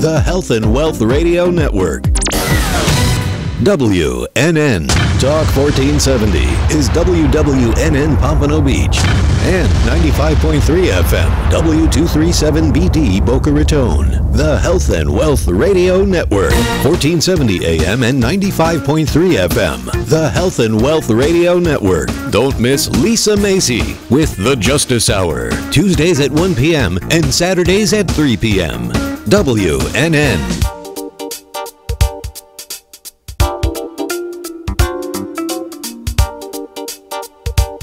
the Health and Wealth Radio Network. WNN Talk 1470 is WWNN Pompano Beach and 95.3 FM W237BT Boca Raton. The Health and Wealth Radio Network, 1470 AM and 95.3 FM. The Health and Wealth Radio Network. Don't miss Lisa Macy with The Justice Hour, Tuesdays at 1 p.m. and Saturdays at 3 p.m. WNN.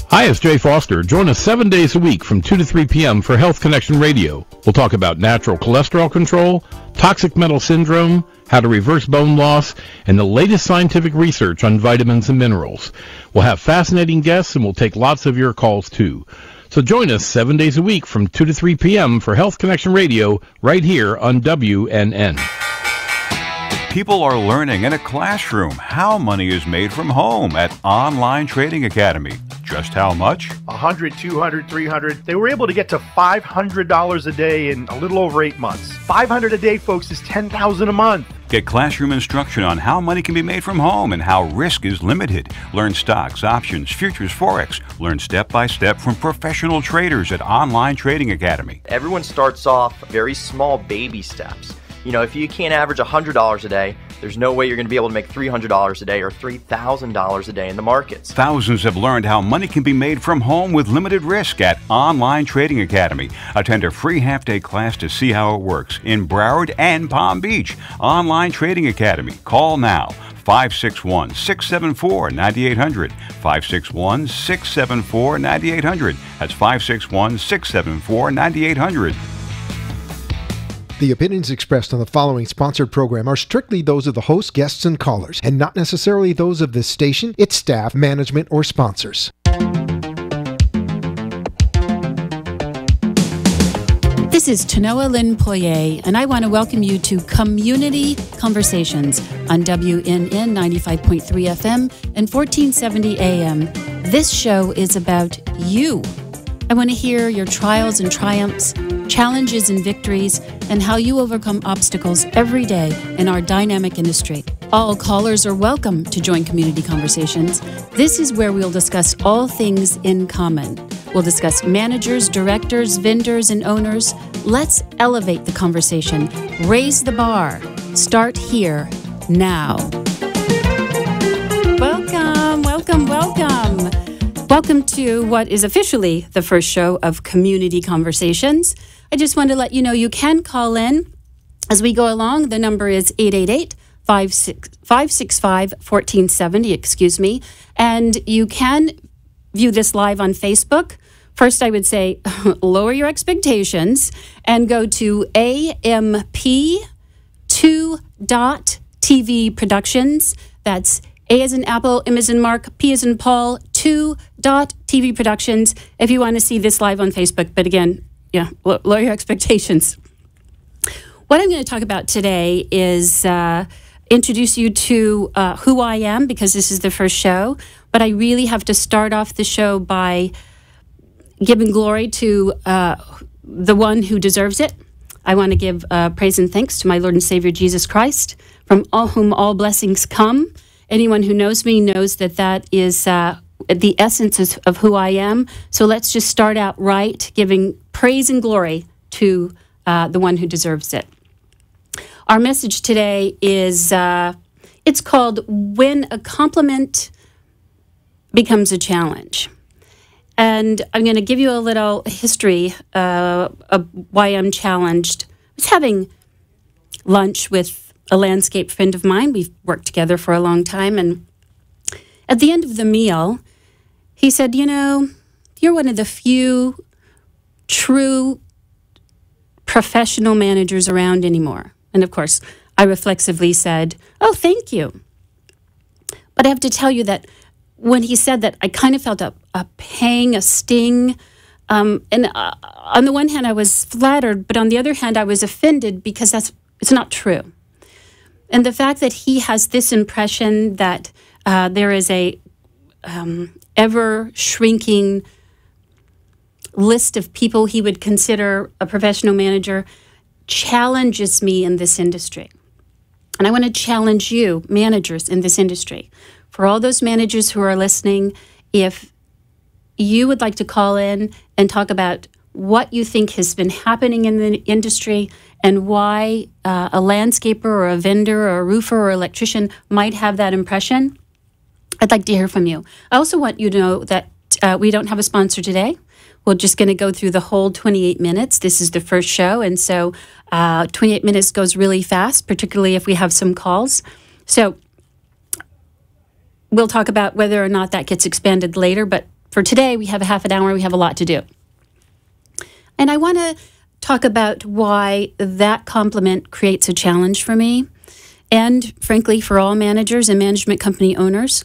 Hi, it's Jay Foster. Join us 7 days a week from 2 to 3 p.m. for Health Connection Radio. We'll talk about natural cholesterol control, toxic metal syndrome, how to reverse bone loss, and the latest scientific research on vitamins and minerals. We'll have fascinating guests, and we'll take lots of your calls, too. So join us 7 days a week from 2 to 3 p.m. for Health Connection Radio right here on WNN. People are learning in a classroom how money is made from home at Online Trading Academy. Just how much? $100, $200, $300. They were able to get to $500 a day in a little over 8 months. $500 a day, folks, is $10,000 a month. Get classroom instruction on how money can be made from home and how risk is limited. Learn stocks, options, futures, forex. Learn step-by-step from professional traders at Online Trading Academy. Everyone starts off very small baby steps. You know, if you can't average $100 a day, there's no way you're going to be able to make $300 a day or $3,000 a day in the markets. Thousands have learned how money can be made from home with limited risk at Online Trading Academy. Attend a free half-day class to see how it works in Broward and Palm Beach. Online Trading Academy. Call now. 561-674-9800. 561-674-9800. That's 561-674-9800. The opinions expressed on the following sponsored program are strictly those of the host, guests, and callers, and not necessarily those of this station, its staff, management, or sponsors. This is Tanoa Lynn Poirier, and I want to welcome you to Comm-Unity Conversations on WNN 95.3 FM and 1470 AM. This show is about you. I want to hear your trials and triumphs, challenges and victories, and how you overcome obstacles every day in our dynamic industry. All callers are welcome to join Community Conversations. This is where we'll discuss all things in common. We'll discuss managers, directors, vendors, and owners. Let's elevate the conversation. Raise the bar. Start here, now. Welcome, welcome, welcome. Welcome to what is officially the first show of Community Conversations. I just want to let you know you can call in as we go along. The number is 888-565-1470, and you can view this live on Facebook. First, I would say lower your expectations and go to AMP2.TV Productions. That's A as in Apple, M as in Mark, P as in Paul, 2.TV Productions if you want to see this live on Facebook. But again, lower your expectations. What I'm going to talk about today is introduce you to who I am, because this is the first show. But I really have to start off the show by giving glory to the one who deserves it. I want to give praise and thanks to my Lord and Savior Jesus Christ, from whom all blessings come. Anyone who knows me knows that that is the essence of who I am. So let's just start out right, giving praise and glory to the one who deserves it. Our message today is, it's called When a Compliment Becomes a Challenge. And I'm going to give you a little history of why I'm challenged. I was having lunch with a landscape friend of mine. We've worked together for a long time. And at the end of the meal, he said, you're one of the few true professional managers around anymore. And of course, I reflexively said, oh, thank you. But I have to tell you that when he said that, I kind of felt a pang, a sting. And on the one hand, I was flattered, but on the other hand, I was offended because it's not true. And the fact that he has this impression that there is a ever-shrinking list of people he would consider a professional manager, challenges me in this industry. And I want to challenge you, managers in this industry. For all those managers who are listening, if you would like to call in and talk about what you think has been happening in the industry and why a landscaper or a vendor or a roofer or electrician might have that impression, I'd like to hear from you. I also want you to know that we don't have a sponsor today. We're just going to go through the whole 28 minutes. This is the first show, and so 28 minutes goes really fast, particularly if we have some calls. So we'll talk about whether or not that gets expanded later, but for today, we have a half an hour. We have a lot to do. And I want to talk about why that compliment creates a challenge for me and, frankly, for all managers and management company owners.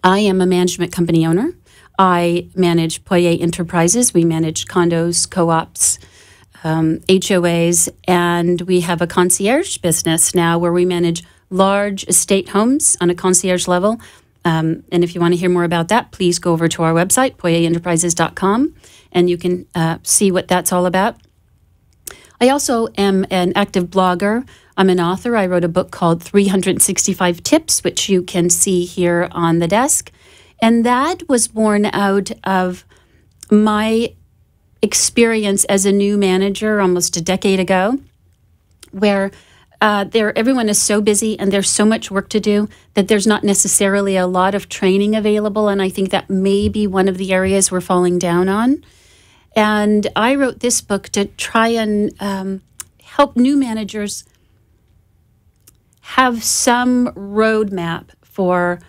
I am a management company owner. I manage Poirier Enterprises. We manage condos, co-ops, HOAs, and we have a concierge business now where we manage large estate homes on a concierge level. And if you want to hear more about that, please go over to our website, poierenterprises.com, and you can see what that's all about. I also am an active blogger. I'm an author. I wrote a book called 365 Tips, which you can see here on the desk. And that was born out of my experience as a new manager almost a decade ago, where everyone is so busy and there's so much work to do that there's not necessarily a lot of training available. And I think that may be one of the areas we're falling down on. And I wrote this book to try and help new managers have some roadmap for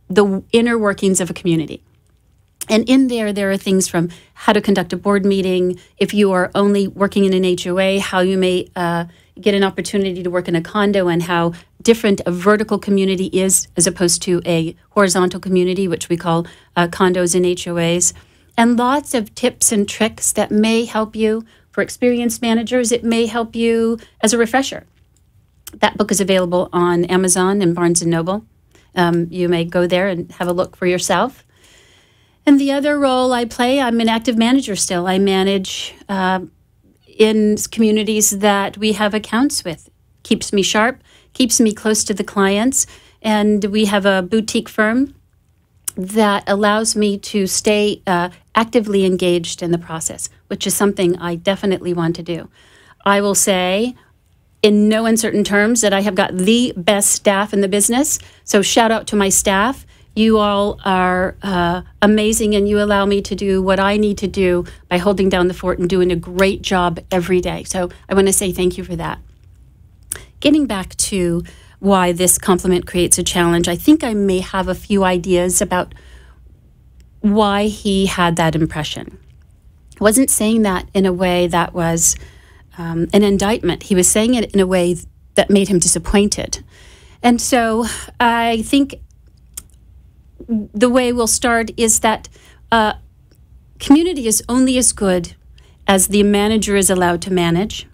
the inner workings of a community. And in there are things from how to conduct a board meeting, if you are only working in an HOA, how you may get an opportunity to work in a condo, and how different a vertical community is as opposed to a horizontal community, which we call condos and HOAs. And lots of tips and tricks that may help you. For experienced managers, it may help you as a refresher. That book is available on Amazon and Barnes & Noble. You may go there and have a look for yourself. And the other role I play, I'm an active manager still. I manage in communities that we have accounts with. Keeps me sharp, keeps me close to the clients. And we have a boutique firm that allows me to stay actively engaged in the process, which is something I definitely want to do. I will say, in no uncertain terms, that I have got the best staff in the business. So shout out to my staff. You all are amazing, and you allow me to do what I need to do by holding down the fort and doing a great job every day. So I want to say thank you for that. Getting back to why this compliment creates a challenge, I think I may have a few ideas about why he had that impression. I wasn't saying that in a way that was an indictment. He was saying it in a way that made him disappointed. And so I think the way we'll start is that community is only as good as the manager is allowed to manage,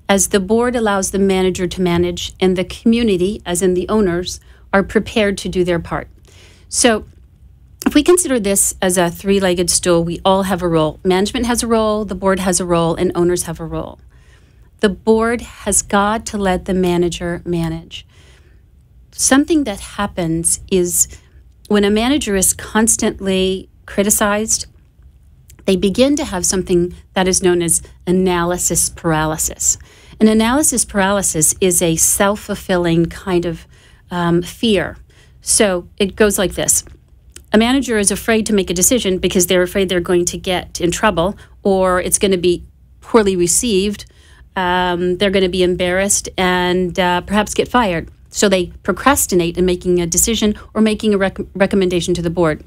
as the board allows the manager to manage, and the community, as in the owners, are prepared to do their part. So if we consider this as a three-legged stool, we all have a role. Management has a role, the board has a role, and owners have a role. The board has got to let the manager manage. Something that happens is when a manager is constantly criticized, they begin to have something that is known as analysis paralysis. And analysis paralysis is a self-fulfilling kind of fear. So it goes like this. A manager is afraid to make a decision because they're afraid they're going to get in trouble, or it's going to be poorly received. They're going to be embarrassed and perhaps get fired. So they procrastinate in making a decision or making a recommendation to the board.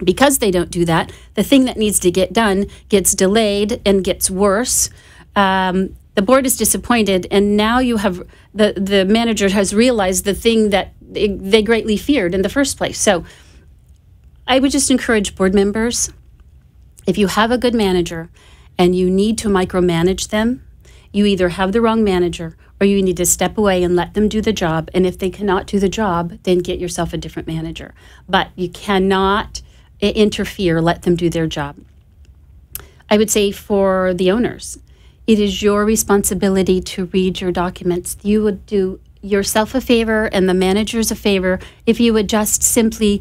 Because they don't do that, the thing that needs to get done gets delayed and gets worse. The board is disappointed, and now you have the manager has realized the thing that they greatly feared in the first place. So I would just encourage board members, if you have a good manager and you need to micromanage them, you either have the wrong manager or you need to step away and let them do the job. And if they cannot do the job, then get yourself a different manager. But you cannot interfere, let them do their job. I would say for the owners, it is your responsibility to read your documents. You would do yourself a favor and the managers a favor if you would just simply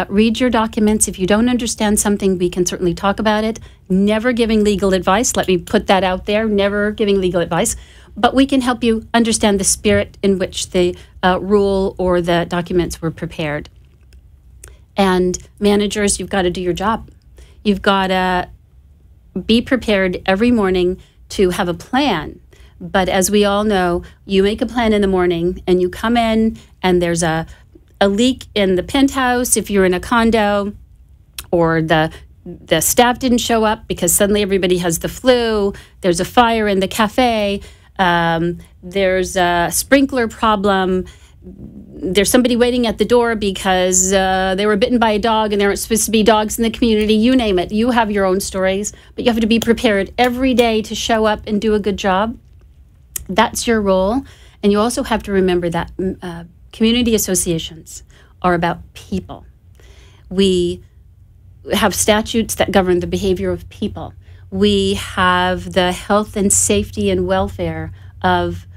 read your documents. If you don't understand something, we can certainly talk about it. Never giving legal advice. Let me put that out there. Never giving legal advice. But we can help you understand the spirit in which the rule or the documents were prepared. And managers, you've got to do your job. You've got to be prepared every morning to have a plan. But as we all know, you make a plan in the morning and you come in and there's a leak in the penthouse if you're in a condo, or the staff didn't show up because suddenly everybody has the flu. There's a fire in the cafe. There's a sprinkler problem. There's somebody waiting at the door because they were bitten by a dog and there aren't supposed to be dogs in the community. You name it. You have your own stories, but you have to be prepared every day to show up and do a good job. That's your role. And you also have to remember that community associations are about people. We have statutes that govern the behavior of people. We have the health and safety and welfare of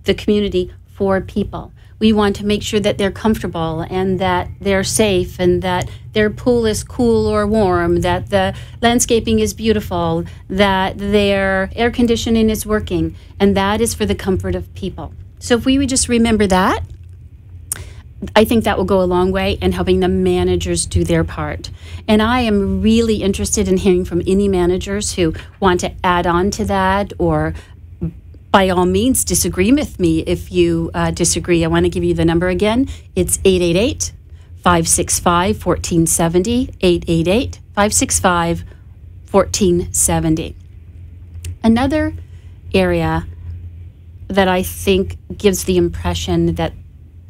the community for people. We want to make sure that they're comfortable and that they're safe and that their pool is cool or warm, that the landscaping is beautiful, that their air conditioning is working, and that is for the comfort of people. So if we would just remember that, I think that will go a long way in helping the managers do their part. And I am really interested in hearing from any managers who want to add on to that, or by all means disagree with me if you disagree. I want to give you the number again. It's 888-565-1470, 888-565-1470. Another area that I think gives the impression that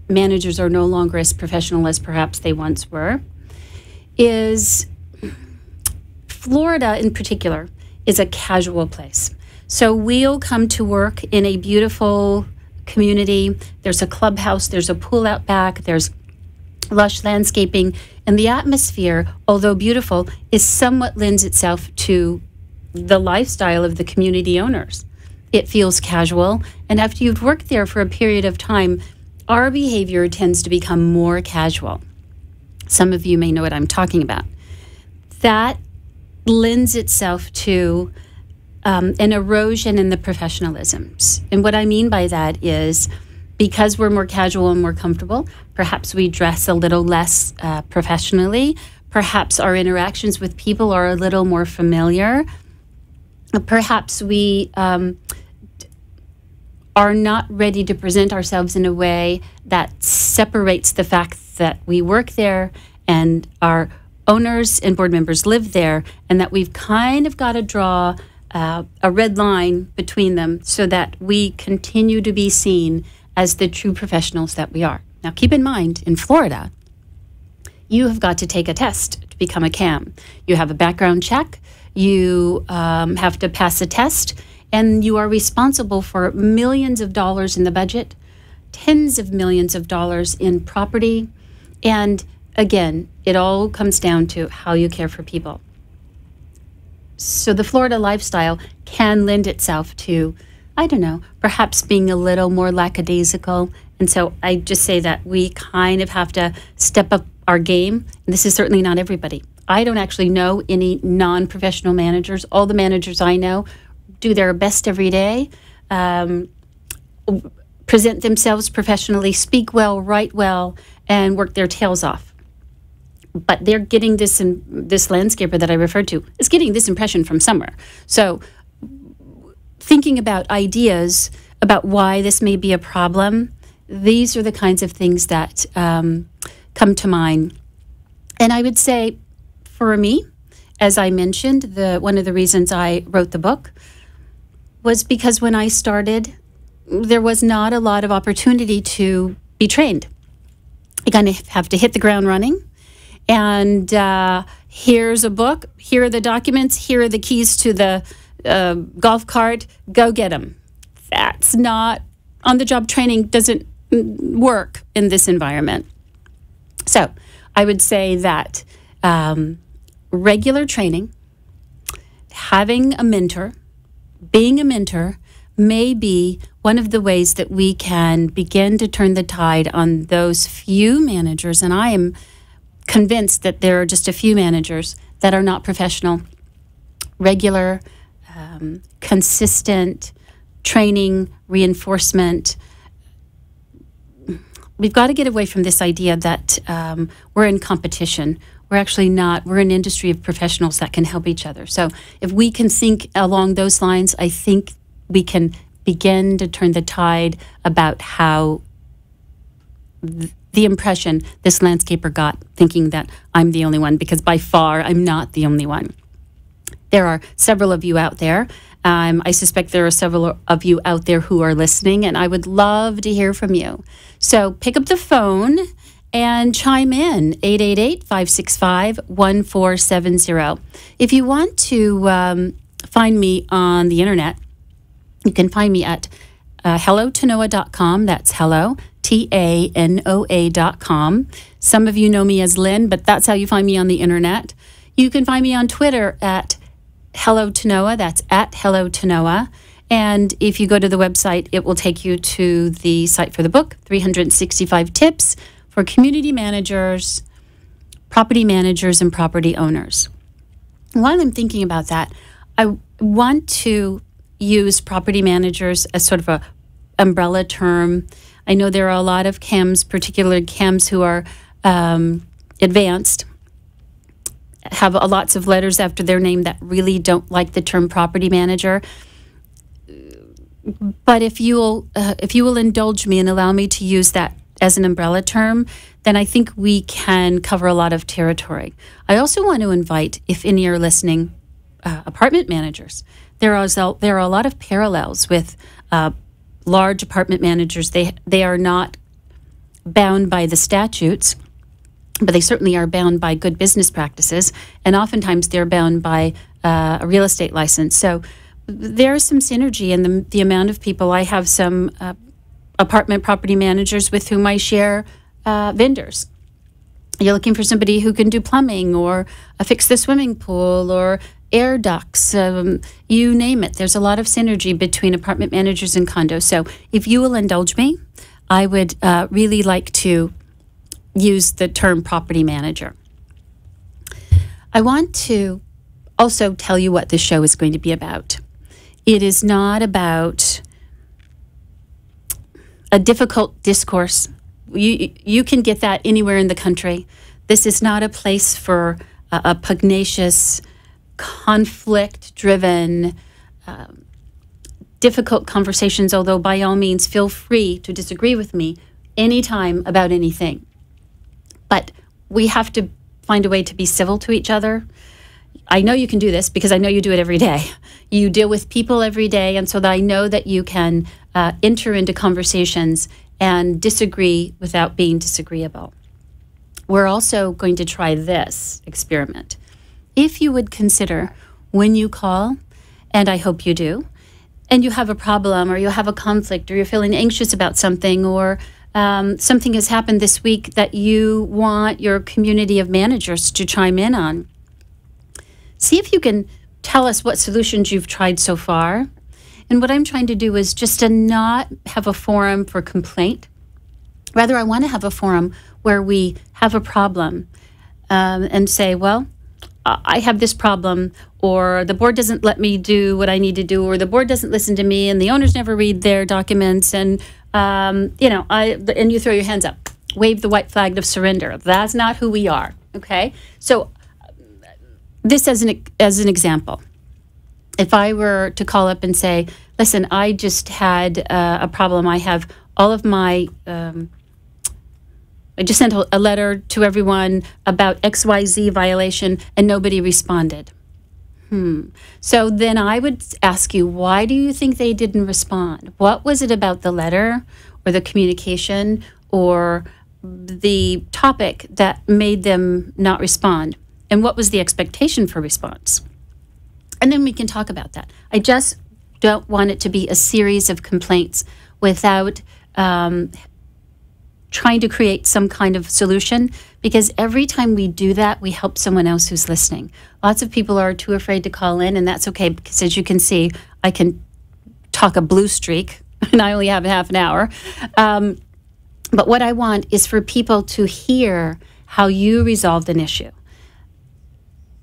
managers are no longer as professional as perhaps they once were is Florida in particular is a casual place. So we'll come to work in a beautiful community. There's a clubhouse, there's a pool out back, there's lush landscaping, and the atmosphere, although beautiful, is somewhat lends itself to the lifestyle of the community owners. It feels casual, and after you've worked there for a period of time, our behavior tends to become more casual. Some of you may know what I'm talking about. That lends itself to an erosion in the professionalisms. And what I mean by that is, because we're more casual and more comfortable, perhaps we dress a little less professionally. Perhaps our interactions with people are a little more familiar. Perhaps we are not ready to present ourselves in a way that separates the fact that we work there and our owners and board members live there, and that we've kind of got to draw a red line between them so that we continue to be seen as the true professionals that we are. Now, keep in mind, in Florida, you have got to take a test to become a CAM. You have a background check, you have to pass a test, and you are responsible for millions of dollars in the budget, tens of millions of dollars in property, and again, it all comes down to how you care for people. So the Florida lifestyle can lend itself to, I don't know, perhaps being a little more lackadaisical. And so I just say that we kind of have to step up our game. And this is certainly not everybody. I don't actually know any non-professional managers. All the managers I know do their best every day, present themselves professionally, speak well, write well, and work their tails off. But they're getting this landscaper that I referred to is getting this impression from somewhere. So thinking about ideas about why this may be a problem, these are the kinds of things that come to mind. And I would say, for me, as I mentioned, one of the reasons I wrote the book was because when I started, there was not a lot of opportunity to be trained. You kind of have to hit the ground running. And here's a book, here are the documents, here are the keys to the golf cart, go get them. That's not, on-the-job training doesn't work in this environment. So I would say that regular training, having a mentor, being a mentor may be one of the ways that we can begin to turn the tide on those few managers. And I am convinced that there are just a few managers that are not professional, regular, consistent training, reinforcement. We've got to get away from this idea that we're in competition. We're actually not. We're an industry of professionals that can help each other. So if we can think along those lines, I think we can begin to turn the tide about how the impression this landscaper got, thinking that I'm the only one, because by far I'm not the only one. There are several of you out there. I suspect there are several of you out there who are listening, and I would love to hear from you. So pick up the phone and chime in, 888-565-1470. If you want to find me on the internet, you can find me at hellotanoa.com. That's hello, TANOA.com. Some of you know me as Lynn, but that's how you find me on the internet. You can find me on Twitter at Hello Tanoa. That's at Hello Tanoa. And if you go to the website, it will take you to the site for the book, 365 Tips for Community Managers, Property Managers, and Property Owners. While I'm thinking about that, I want to use property managers as sort of a umbrella term. I know there are a lot of CAMs, particularly CAMs who are advanced, have lots of letters after their name that really don't like the term property manager. But if you will indulge me and allow me to use that as an umbrella term, then I think we can cover a lot of territory. I also want to invite, if any are listening, apartment managers. There are a lot of parallels with large apartment managers. They are not bound by the statutes, but they certainly are bound by good business practices, and oftentimes they're bound by a real estate license. So there is some synergy in the amount of people. I have some apartment property managers with whom I share vendors. You're looking for somebody who can do plumbing or fix the swimming pool or air ducts, you name it. There's a lot of synergy between apartment managers and condos. So if you will indulge me, I would really like to use the term property manager. I want to also tell you what this show is going to be about. It is not about a difficult discourse. You can get that anywhere in the country. This is not a place for a pugnacious, conflict-driven, difficult conversations, although by all means feel free to disagree with me anytime about anything. But we have to find a way to be civil to each other. I know you can do this because I know you do it every day. You deal with people every day, and so that I know that you can enter into conversations and disagree without being disagreeable. We're also going to try this experiment. If you would consider when you call, and I hope you do, and you have a problem or you have a conflict or you're feeling anxious about something or something has happened this week that you want your community of managers to chime in on, see if you can tell us what solutions you've tried so far. And what I'm trying to do is just to not have a forum for complaint. Rather, I want to have a forum where we have a problem and say, well, I have this problem, or the board doesn't let me do what I need to do, or the board doesn't listen to me, and the owners never read their documents, and and you throw your hands up, wave the white flag of surrender. That's not who we are. Okay, so this as an example. If I were to call up and say, listen, I just had a problem. I have all of my I just sent a letter to everyone about XYZ violation and nobody responded. So then I would ask you, why do you think they didn't respond? What was it about the letter or the communication or the topic that made them not respond? And what was the expectation for response? And then we can talk about that. I just don't want it to be a series of complaints without trying to create some kind of solution, because every time we do that, we help someone else who's listening. Lots of people are too afraid to call in, and that's okay, because as you can see, I can talk a blue streak, and I only have half an hour. But what I want is for people to hear how you resolved an issue.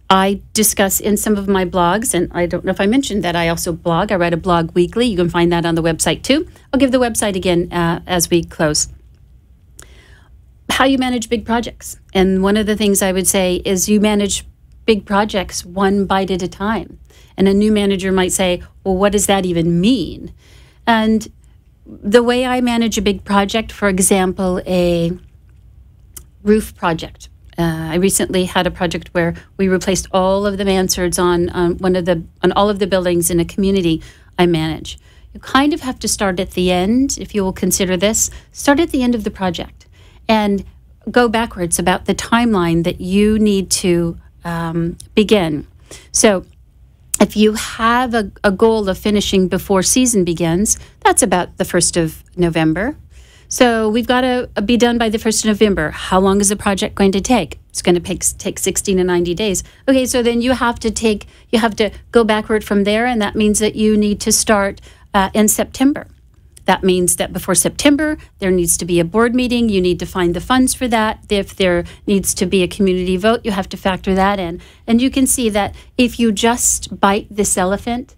I discuss in some of my blogs, and I don't know if I mentioned that I also blog. I write a blog weekly. You can find that on the website too. I'll give the website again as we close. How you manage big projects. And one of the things I would say is you manage big projects one bite at a time. And a new manager might say, well, what does that even mean? And the way I manage a big project, for example, a roof project. I recently had a project where we replaced all of the mansards on all of the buildings in a community I manage. You kind of have to start at the end, if you will consider this. Start at the end of the project and go backwards about the timeline that you need to begin. So if you have a goal of finishing before season begins, that's about the 1st of November. So we've got to be done by the 1st of November. How long is the project going to take? It's going to take 60 to 90 days. Okay, so then you have to go backward from there, and that means that you need to start in September. That means that before September, there needs to be a board meeting. You need to find the funds for that. If there needs to be a community vote, you have to factor that in. And you can see that if you just bite this elephant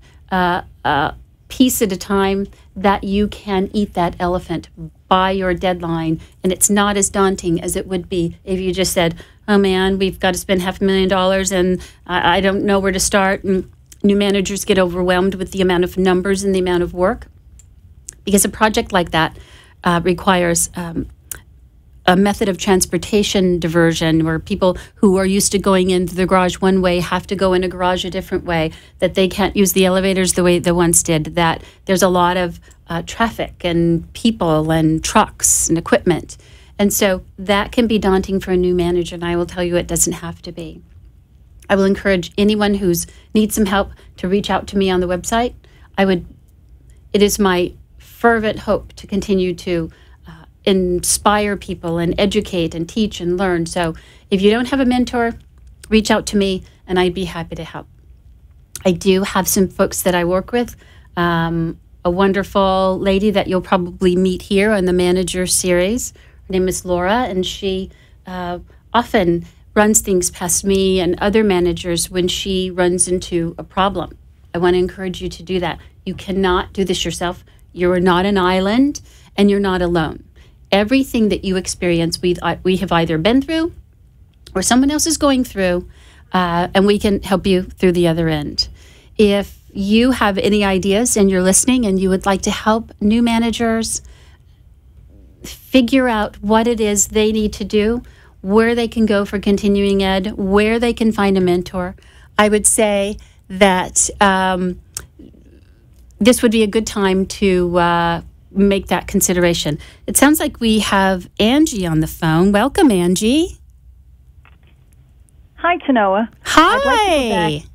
piece at a time, that you can eat that elephant by your deadline. And it's not as daunting as it would be if you just said, oh man, we've got to spend $500,000 and I don't know where to start. And new managers get overwhelmed with the amount of numbers and the amount of work. Because a project like that requires a method of transportation diversion, where people who are used to going into the garage one way have to go in a garage a different way, that they can't use the elevators the way they once did, that there's a lot of traffic and people and trucks and equipment. And so that can be daunting for a new manager, and I will tell you it doesn't have to be. I will encourage anyone who needs some help to reach out to me on the website. It is my fervent hope to continue to inspire people and educate and teach and learn. So if you don't have a mentor, reach out to me and I'd be happy to help. I do have some folks that I work with. A wonderful lady that you'll probably meet here on the Manager Series. Her name is Laura, and she often runs things past me and other managers when she runs into a problem. I want to encourage you to do that. You cannot do this yourself. You're not an island, and you're not alone. Everything that you experience, we have either been through or someone else is going through, and we can help you through the other end. If you have any ideas and you're listening and you would like to help new managers figure out what it is they need to do, where they can go for continuing ed, where they can find a mentor, I would say that this would be a good time to make that consideration. It sounds like we have Angie on the phone. Welcome, Angie. Hi, Tanoa. Hi.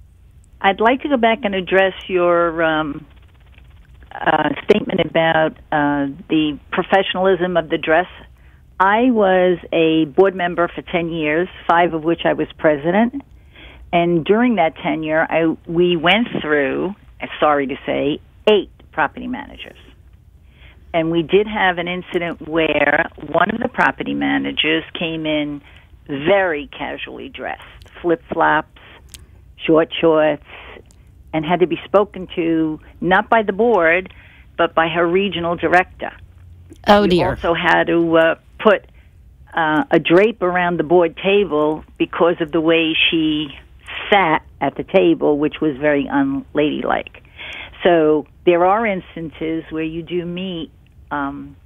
I'd like to go back and address your statement about the professionalism of the dress. I was a board member for 10 years, 5 of which I was president. And during that tenure, we went through, sorry to say, 8 property managers. And we did have an incident where one of the property managers came in very casually dressed, flip-flops, short shorts, and had to be spoken to not by the board, but by her regional director. Oh, dear. We also had to put a drape around the board table because of the way she sat at the table, which was very unladylike. So there are instances where you do meet an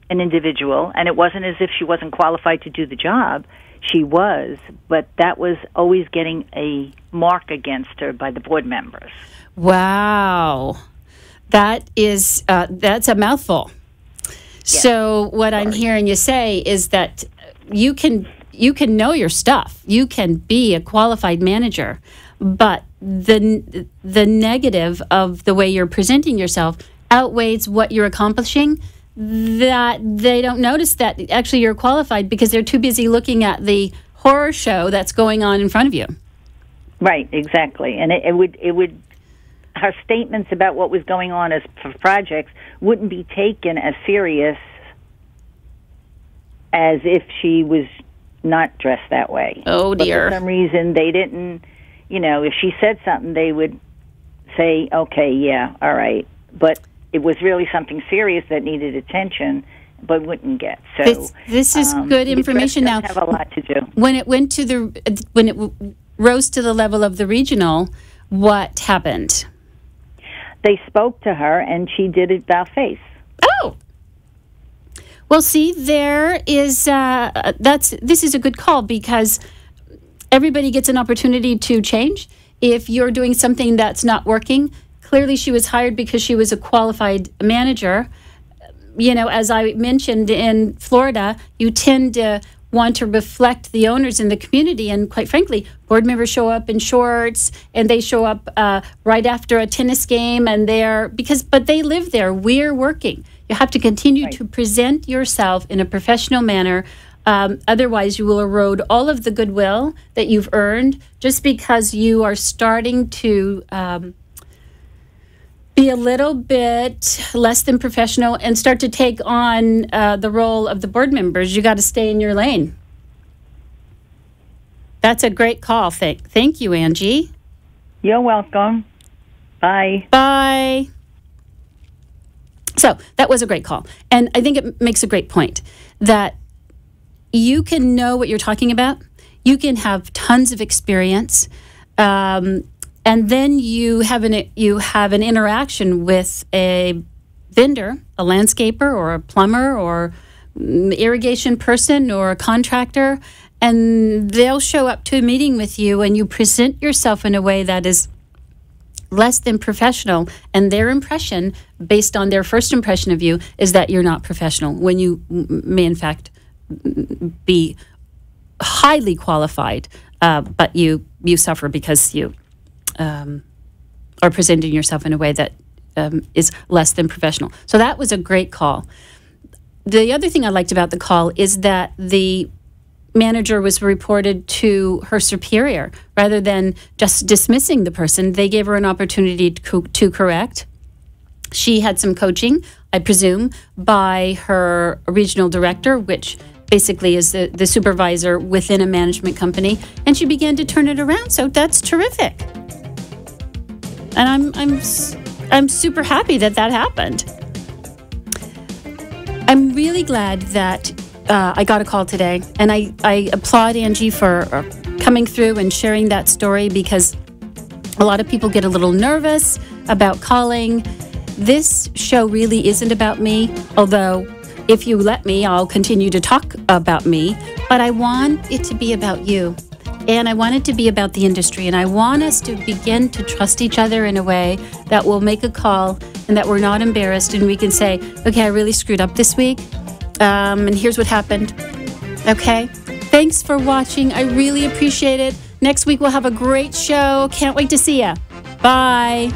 individual, and it wasn't as if she wasn't qualified to do the job. She was, but that was always getting a mark against her by the board members. Wow. That is, that's a mouthful. Yes. So what I'm hearing you say is that you can know your stuff. You can be a qualified manager, but the negative of the way you're presenting yourself outweighs what you're accomplishing. that they don't notice that actually you're qualified because they're too busy looking at the horror show that's going on in front of you. Right, exactly. And it would her statements about what was going on as projects wouldn't be taken as serious as if she was not dressed that way. Oh, dear. But for some reason, they didn't, if she said something, they would say, okay, yeah, all right. But it was really something serious that needed attention, but wouldn't get. So this is good information. Now, have a lot to do. When it went to when it rose to the level of the regional, what happened? They spoke to her, and she did it about face. Oh. Well, see, there is this is a good call because everybody gets an opportunity to change. If you're doing something that's not working, clearly she was hired because she was a qualified manager. As I mentioned, in Florida, you tend to want to reflect the owners in the community. And quite frankly, board members show up in shorts and they show up right after a tennis game but they live there. We're working. You have to continue to present yourself in a professional manner. Otherwise, you will erode all of the goodwill that you've earned just because you are starting to be a little bit less than professional and start to take on the role of the board members. You got to stay in your lane. That's a great call. Thank you, Angie. You're welcome. Bye. Bye. So that was a great call. And I think it makes a great point that you can know what you're talking about. You can have tons of experience. And then you have an interaction with a vendor, a landscaper or a plumber or irrigation person or a contractor, and they'll show up to a meeting with you and you present yourself in a way that is less than professional, and their impression, based on their first impression of you, is that you're not professional when you may in fact be highly qualified, but you suffer because you are presenting yourself in a way that is less than professional. So that was a great call. The other thing I liked about the call is that the manager was reported to her superior rather than just dismissing the person. They gave her an opportunity to correct. She had some coaching, I presume, by her regional director, which basically is the supervisor within a management company, and she began to turn it around. So that's terrific. And I'm super happy that happened. I'm really glad that I got a call today, and I applaud Angie for coming through and sharing that story, because a lot of people get a little nervous about calling. This show really isn't about me, although if you let me, I'll continue to talk about me, but I want it to be about you. And I want it to be about the industry, and I want us to begin to trust each other in a way that we'll make a call and that we're not embarrassed, and we can say, okay, I really screwed up this week, and here's what happened. Okay? Thanks for watching. I really appreciate it. Next week we'll have a great show. Can't wait to see ya. Bye.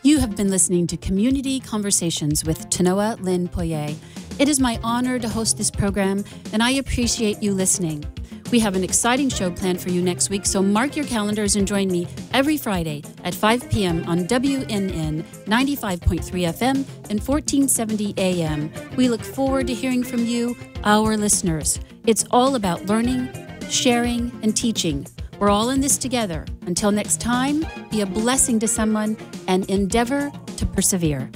You have been listening to Comm-Unity Conversations with Tanoa Lynn Poirier. It is my honor to host this program, and I appreciate you listening. We have an exciting show planned for you next week, so mark your calendars and join me every Friday at 5 p.m. on WNN 95.3 FM and 1470 AM. We look forward to hearing from you, our listeners. It's all about learning, sharing, and teaching. We're all in this together. Until next time, be a blessing to someone and endeavor to persevere.